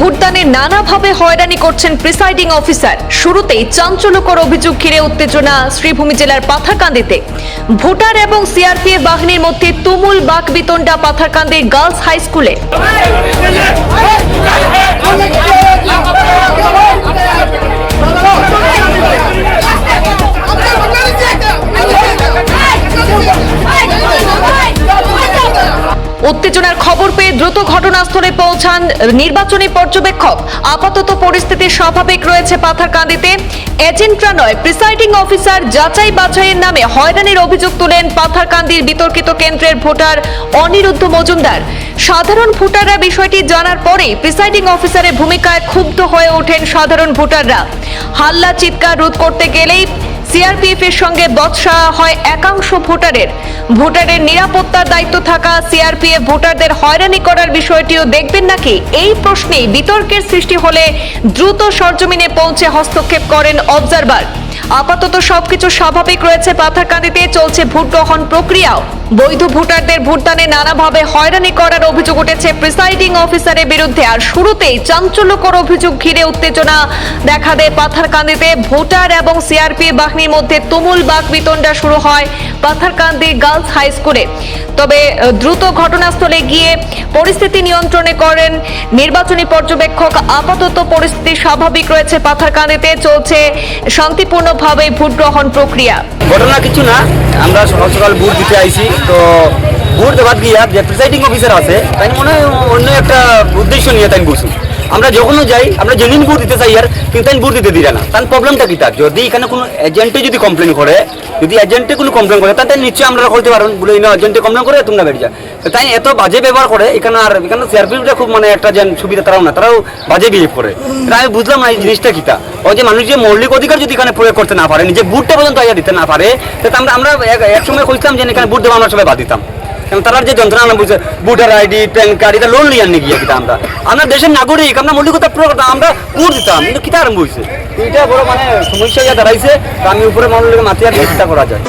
ভোটদানে নানাভাবে হয়রানি করছেন প্রিসাইডিং অফিসার। শুরুতেই চাঞ্চল্যকর অভিযোগ ঘিরে উত্তেজনা শ্রীভূমি জেলার পাথারকান্দিতে। ভোটার এবং সিআরপিএফ বাহিনীর মধ্যে তুমুল বাকবিতণ্ডা পাথারকান্দির গার্লস হাই স্কুলে। উত্তেজনার খবর পেয়ে দ্রুত ঘটনাস্থলে পৌঁছান নির্বাচনী পর্যবেক্ষক। আপাতত পরিস্থিতি স্বাভাবিক রয়েছে পাথারকান্দিতে। এজেন্টরা নয়, প্রিসাইডিং অফিসার যাচাই বাছাইয়ের নামে হয়রানির অভিযোগ তুলেন পাথারকান্দির বিতর্কিত কেন্দ্রের ভোটার অনিরুদ্ধ মজুমদার। সাধারণ ভোটাররা বিষয়টি জানার পরেই প্রিসাইডিং অফিসারের ভূমিকায় ক্ষুব্ধ হয়ে ওঠেন সাধারণ ভোটাররা। হাল্লা চিৎকার রোধ করতে গেলেই সিআরপিএফ এর সঙ্গে বচসা হয় একাংশ ভোটারের নিরাপত্তার দায়িত্ব থাকা সিআরপিএফ ভোটারদের হয়রানি করার বিষয়টিও দেখবেন নাকি, এই প্রশ্নেই বিতর্কের সৃষ্টি হলে দ্রুত সরজমিনে পৌঁছে হস্তক্ষেপ করেন অবজারভার। আপাতত সবকিছু স্বাভাবিক রয়েছে পাথারকান্দিতে, চলছে ভোট গ্রহণ প্রক্রিয়াও। বৈধ ভোটারদের ভোটদানে নানাভাবে হয়রানি করার অভিযোগ উঠেছে প্রিসাইডিং অফিসারের বিরুদ্ধে। আর শুরুতেই চাঞ্চল্যকর অভিযোগ ঘিরে উত্তেজনা দেখা দেয় পাথারকান্দিতে। ভোটার এবং সিআরপিএফ বাহিনীর মধ্যে তুমুল বাকবিতণ্ডা শুরু হয় পাথারকান্দি গার্লস হাই স্কুলে। তবে দ্রুত ঘটনাস্থলে গিয়ে পরিস্থিতি নিয়ন্ত্রণে করেন নির্বাচনী পর্যবেক্ষক। আপাতত পরিস্থিতি স্বাভাবিক রয়েছে পাথারকান্দিতে, চলছে শান্তিপূর্ণভাবে ভোট গ্রহণ প্রক্রিয়া। ঘটনা কিছু না, আমরা সকাল সকাল ভোট দিতে আইছি, তো ভোট দেওয়ার গিয়া যে প্রিসাইডিং অফিসার আছে তাই মনে হয় অন্য একটা উদ্দেশ্য নিয়ে তাই বসুন। আমরা যখনও যাই আমরা জেনুইন ভোট দিতে চাই, আর কিন্তু তাই ভোট দিতে দিলে না। তার প্রবলেমটা কি, তার যদি এখানে কোনো এজেন্টে যদি কমপ্লেন করে, তাহলে নিশ্চয়ই আমরা করতে পারবেন বলে এজেন্টে কমপ্লেন করে তোমরা বেরিয়ে যায়। তাই এত বাজে ব্যবহার করে এখানে, আর এখানে সিআরপিএফটা খুব মানে একটা যে সুবিধা তারাও না, তারাও বাজে বিহেভ করে। আমি বুঝলাম না এই জিনিসটা কিতা। ওই যে মানুষ যে মৌলিক অধিকার যদি এখানে প্রয়োগ করতে না পারে, নিজে ভোটটা পর্যন্ত দিতে না পারে, আমরা একসময় খুঁজতাম যে এখানে ভোট দেওয়া আমরা সবাই বাদ দিতাম। কারণ তার যে যন্ত্রণা বুঝছে, ভোটার আইডি, প্যান কার্ড, এটা লোন লিয়ে নিয়ে গিয়ে আমরা দেশের নাগরিক, আমরা মৌলিকতা প্রয়োগ করতাম, আমরা ভোট দিতাম, কিন্তু কিতা আরম্ভ হয়েছে, এটা বড় মানে সমস্যা দাঁড়াইছে। আমি উপরে মানুষের মাথিয়ে চেষ্টা করা যায়।